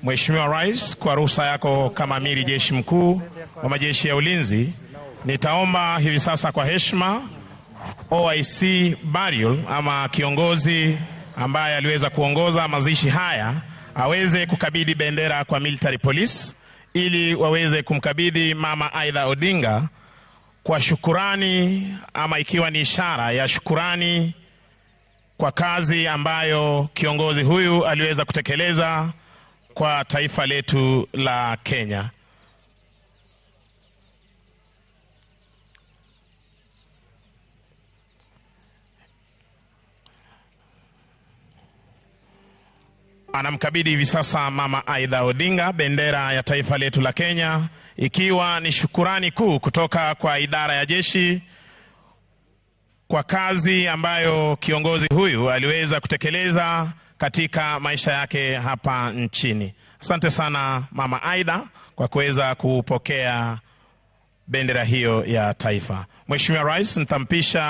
Mheshimiwa Rais, kwa ruhusa yako kama Amiri Jeshi Mkuu wa Majeshi ya Ulinzi, nitaomba hivi sasa kwa heshima OIC Burial ama kiongozi ambaye aliweza kuongoza mazishi haya aweze kukabidhi bendera kwa military police ili waweze kumkabidhi Mama Aida Odinga kwa shukurani ama ikiwa ni ishara ya shukurani kwa kazi ambayo kiongozi huyu aliweza kutekeleza kwa taifa letu la Kenya. Anamkabidhi hivi sasa Mama Aida Odinga bendera ya taifa letu la Kenya, ikiwa ni shukurani kuu kutoka kwa idara ya jeshi kwa kazi ambayo kiongozi huyu aliweza kutekeleza katika maisha yake hapa nchini. Asante sana Mama Aida kwa kuweza kupokea bendera hiyo ya taifa. Mheshimiwa Rais, nitampisha